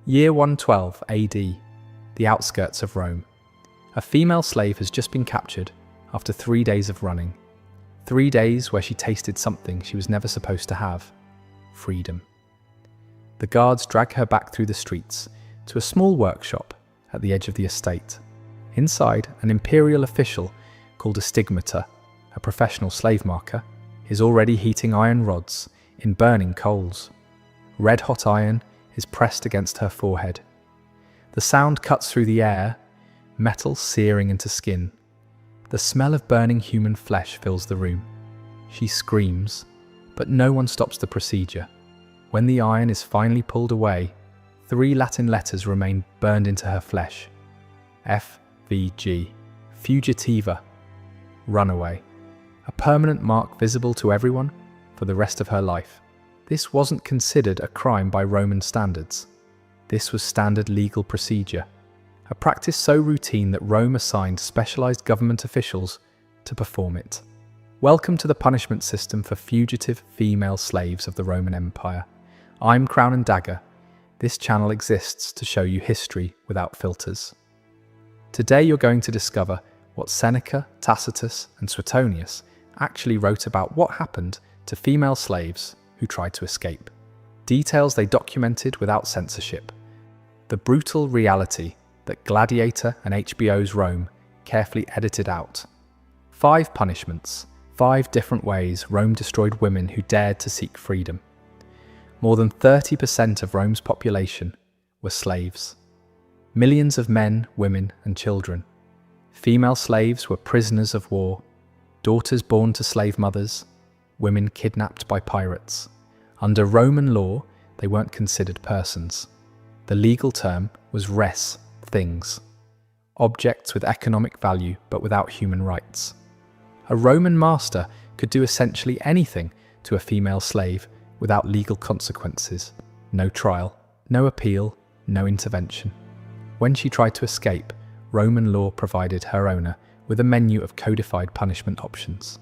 Year 112 AD, the outskirts of Rome. A female slave has just been captured after 3 days of running. 3 days where she tasted something she was never supposed to have: freedom. The guards drag her back through the streets to a small workshop at the edge of the estate. Inside, an imperial official called a stigmata, a professional slave marker, is already heating iron rods in burning coals. Red-hot iron is pressed against her forehead. The sound cuts through the air, metal searing into skin. The smell of burning human flesh fills the room. She screams, but no one stops the procedure. When the iron is finally pulled away, 3 Latin letters remain burned into her flesh. FVG, fugitiva, runaway. A permanent mark visible to everyone for the rest of her life. This wasn't considered a crime by Roman standards. This was standard legal procedure, a practice so routine that Rome assigned specialized government officials to perform it. Welcome to the punishment system for fugitive female slaves of the Roman Empire. I'm Crown and Dagger. This channel exists to show you history without filters. Today you're going to discover what Seneca, Tacitus, and Suetonius actually wrote about what happened to female slaves who tried to escape. Details they documented without censorship. The brutal reality that Gladiator and HBO's Rome carefully edited out. 5 punishments, 5 different ways Rome destroyed women who dared to seek freedom. More than 30% of Rome's population were slaves. Millions of men, women, and children. Female slaves were prisoners of war, daughters born to slave mothers, women kidnapped by pirates. Under Roman law, they weren't considered persons. The legal term was res, things. Objects with economic value but without human rights. A Roman master could do essentially anything to a female slave without legal consequences. No trial, no appeal, no intervention. When she tried to escape, Roman law provided her owner with a menu of codified punishment options.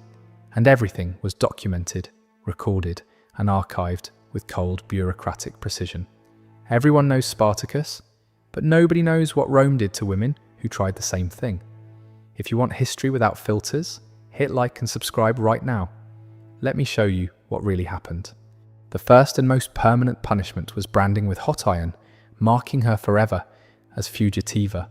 And everything was documented, recorded, and archived with cold bureaucratic precision. Everyone knows Spartacus, but nobody knows what Rome did to women who tried the same thing. If you want history without filters, hit like and subscribe right now. Let me show you what really happened. The first and most permanent punishment was branding with hot iron, marking her forever as fugitiva.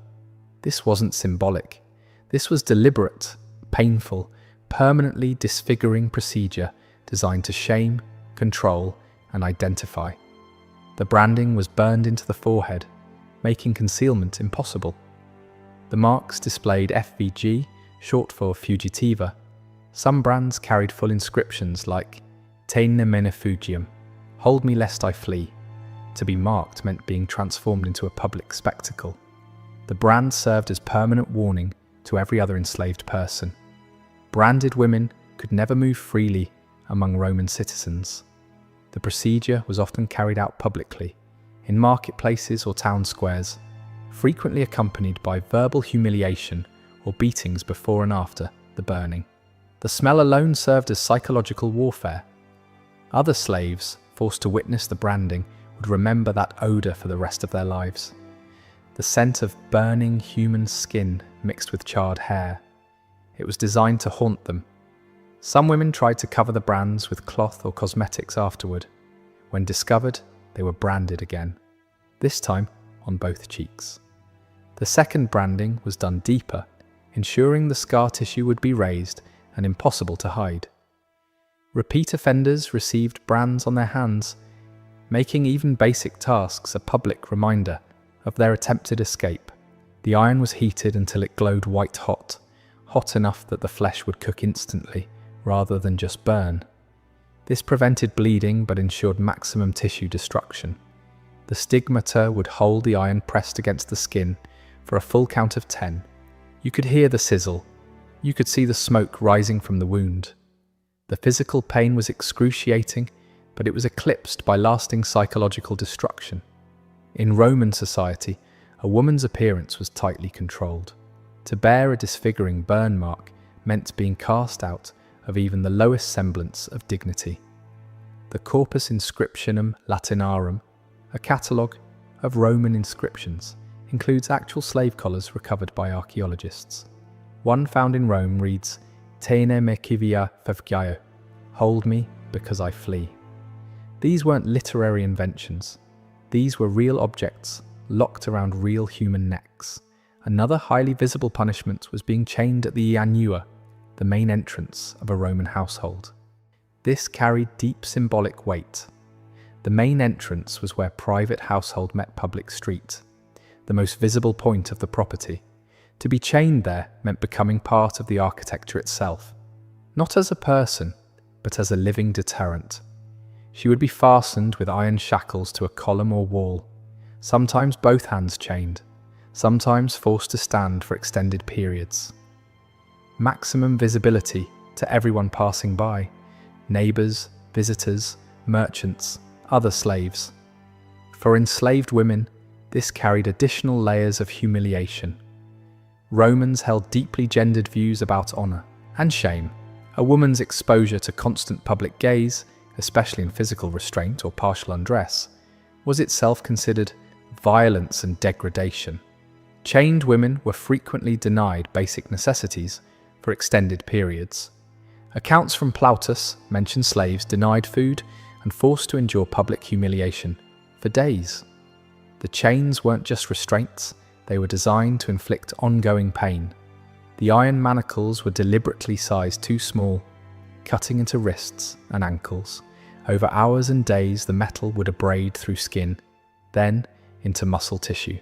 This wasn't symbolic. This was deliberate, painful, permanently disfiguring procedure designed to shame, control, and identify. The branding was burned into the forehead, making concealment impossible. The marks displayed FVG, short for fugitiva. Some brands carried full inscriptions like Taine mene fugium, hold me lest I flee. To be marked meant being transformed into a public spectacle. The brand served as permanent warning to every other enslaved person. Branded women could never move freely among Roman citizens. The procedure was often carried out publicly, in marketplaces or town squares, frequently accompanied by verbal humiliation or beatings before and after the burning. The smell alone served as psychological warfare. Other slaves, forced to witness the branding, would remember that odour for the rest of their lives. The scent of burning human skin mixed with charred hair. It was designed to haunt them. Some women tried to cover the brands with cloth or cosmetics afterward. When discovered, they were branded again, this time on both cheeks. The second branding was done deeper, ensuring the scar tissue would be raised and impossible to hide. Repeat offenders received brands on their hands, making even basic tasks a public reminder of their attempted escape. The iron was heated until it glowed white hot, hot enough that the flesh would cook instantly, rather than just burn. This prevented bleeding but ensured maximum tissue destruction. The stigmata would hold the iron pressed against the skin for a full count of 10. You could hear the sizzle. You could see the smoke rising from the wound. The physical pain was excruciating, but it was eclipsed by lasting psychological destruction. In Roman society, a woman's appearance was tightly controlled. To bear a disfiguring burn mark meant being cast out of even the lowest semblance of dignity. The Corpus Inscriptionum Latinarum, a catalogue of Roman inscriptions includes actual slave collars recovered by archaeologists. One found in Rome reads, "Tene me civia fugio," hold me because I flee. These weren't literary inventions. These were real objects locked around real human necks. Another highly visible punishment was being chained at the iannua, the main entrance of a Roman household. This carried deep symbolic weight. The main entrance was where private household met public street, the most visible point of the property. To be chained there meant becoming part of the architecture itself, not as a person, but as a living deterrent. She would be fastened with iron shackles to a column or wall, sometimes both hands chained, sometimes forced to stand for extended periods. Maximum visibility to everyone passing by, neighbours, visitors, merchants, other slaves. For enslaved women, this carried additional layers of humiliation. Romans held deeply gendered views about honour and shame. A woman's exposure to constant public gaze, especially in physical restraint or partial undress, was itself considered violence and degradation. Chained women were frequently denied basic necessities for extended periods. Accounts from Plautus mention slaves denied food and forced to endure public humiliation for days. The chains weren't just restraints, they were designed to inflict ongoing pain. The iron manacles were deliberately sized too small, cutting into wrists and ankles. Over hours and days, the metal would abrade through skin, then into muscle tissue.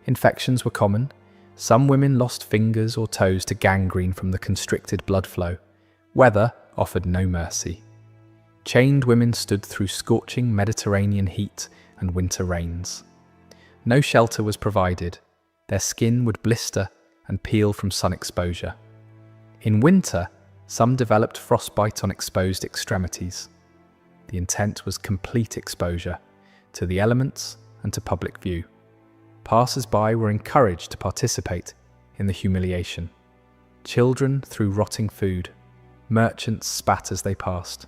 Infections were common. Some women lost fingers or toes to gangrene from the constricted blood flow. Weather offered no mercy. Chained women stood through scorching Mediterranean heat and winter rains. No shelter was provided. Their skin would blister and peel from sun exposure. In winter, some developed frostbite on exposed extremities. The intent was complete exposure to the elements and to public view. Passers-by were encouraged to participate in the humiliation. Children threw rotting food. Merchants spat as they passed.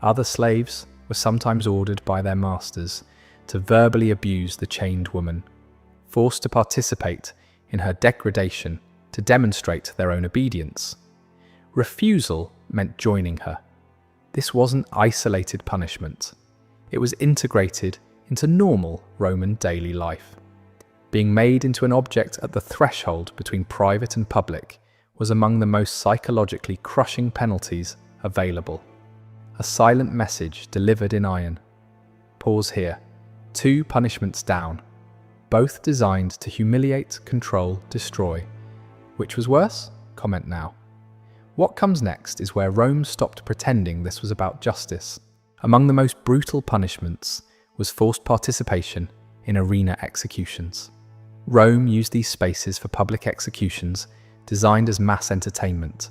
Other slaves were sometimes ordered by their masters to verbally abuse the chained woman, forced to participate in her degradation to demonstrate their own obedience. Refusal meant joining her. This wasn't isolated punishment. It was integrated into normal Roman daily life. Being made into an object at the threshold between private and public was among the most psychologically crushing penalties available. A silent message delivered in iron. Pause here. 2 punishments down, both designed to humiliate, control, destroy. Which was worse? Comment now. What comes next is where Rome stopped pretending this was about justice. Among the most brutal punishments was forced participation in arena executions. Rome used these spaces for public executions designed as mass entertainment.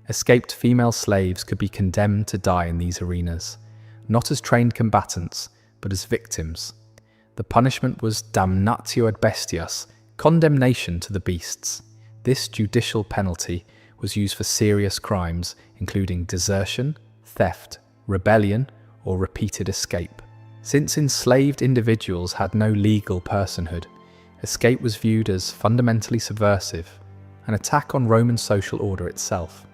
Escaped female slaves could be condemned to die in these arenas, not as trained combatants, but as victims. The punishment was damnatio ad bestias, condemnation to the beasts. This judicial penalty was used for serious crimes, including desertion, theft, rebellion, or repeated escape. Since enslaved individuals had no legal personhood, escape was viewed as fundamentally subversive, an attack on Roman social order itself.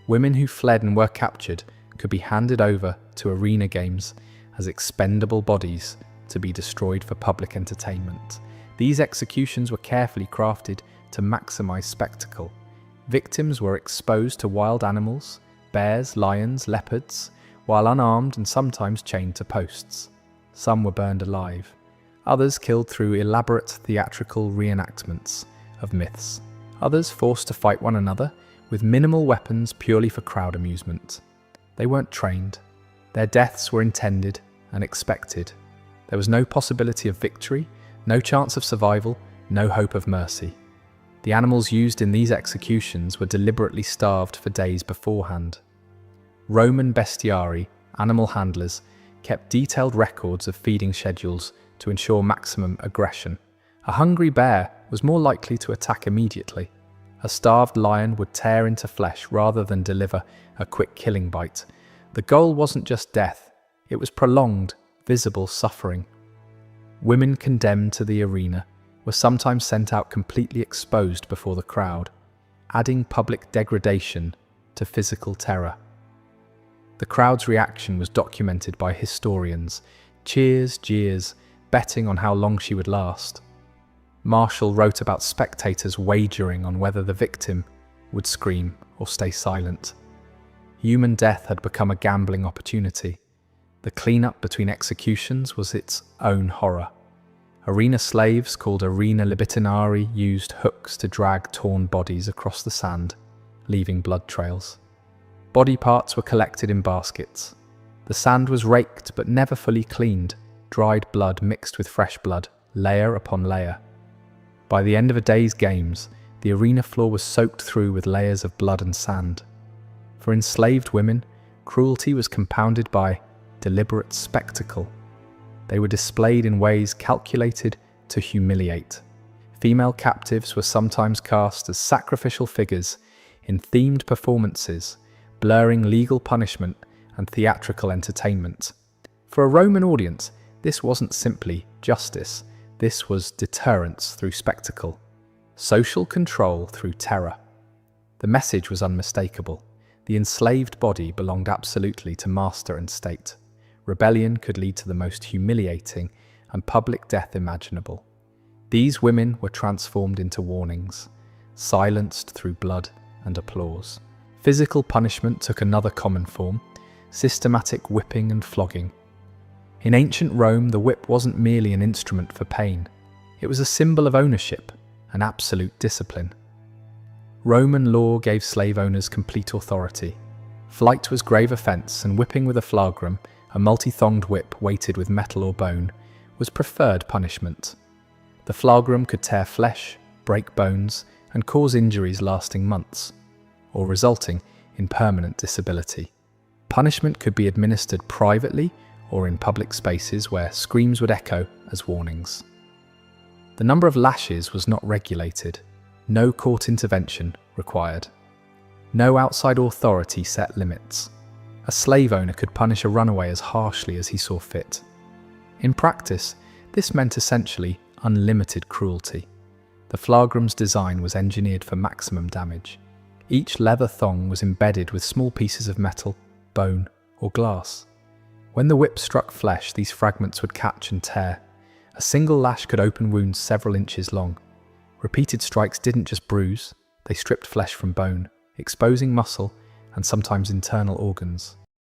Women who fled and were captured could be handed over to arena games as expendable bodies to be destroyed for public entertainment. These executions were carefully crafted to maximize spectacle. Victims were exposed to wild animals, bears, lions, leopards, while unarmed and sometimes chained to posts. Some were burned alive. Others killed through elaborate theatrical reenactments of myths. Others forced to fight one another with minimal weapons purely for crowd amusement. They weren't trained. Their deaths were intended and expected. There was no possibility of victory, no chance of survival, no hope of mercy. The animals used in these executions were deliberately starved for days beforehand. Roman bestiarii, animal handlers, kept detailed records of feeding schedules to ensure maximum aggression. A hungry bear was more likely to attack immediately. A starved lion would tear into flesh rather than deliver a quick killing bite. The goal wasn't just death, it was prolonged, visible suffering. Women condemned to the arena were sometimes sent out completely exposed before the crowd, adding public degradation to physical terror. The crowd's reaction was documented by historians: cheers, jeers, betting on how long she would last. Marshall wrote about spectators wagering on whether the victim would scream or stay silent. Human death had become a gambling opportunity. The cleanup between executions was its own horror. Arena slaves, called arena libitinari, used hooks to drag torn bodies across the sand, leaving blood trails. Body parts were collected in baskets. The sand was raked but never fully cleaned, dried blood mixed with fresh blood, layer upon layer. By the end of a day's games, the arena floor was soaked through with layers of blood and sand. For enslaved women, cruelty was compounded by deliberate spectacle. They were displayed in ways calculated to humiliate. Female captives were sometimes cast as sacrificial figures in themed performances, blurring legal punishment and theatrical entertainment. For a Roman audience, this wasn't simply justice, this was deterrence through spectacle, social control through terror. The message was unmistakable. The enslaved body belonged absolutely to master and state. Rebellion could lead to the most humiliating and public death imaginable. These women were transformed into warnings, silenced through blood and applause. Physical punishment took another common form: systematic whipping and flogging. In ancient Rome, the whip wasn't merely an instrument for pain. It was a symbol of ownership and absolute discipline. Roman law gave slave owners complete authority. Flight was grave offence, and whipping with a flagrum, a multi-thonged whip weighted with metal or bone, was preferred punishment. The flagrum could tear flesh, break bones, and cause injuries lasting months, or resulting in permanent disability. Punishment could be administered privately or in public spaces where screams would echo as warnings. The number of lashes was not regulated. No court intervention required. No outside authority set limits. A slave owner could punish a runaway as harshly as he saw fit. In practice, this meant essentially unlimited cruelty. The flagrum's design was engineered for maximum damage. Each leather thong was embedded with small pieces of metal, bone, or glass. When the whip struck flesh, these fragments would catch and tear. A single lash could open wounds several inches long. Repeated strikes didn't just bruise, they stripped flesh from bone, exposing muscle and sometimes internal organs.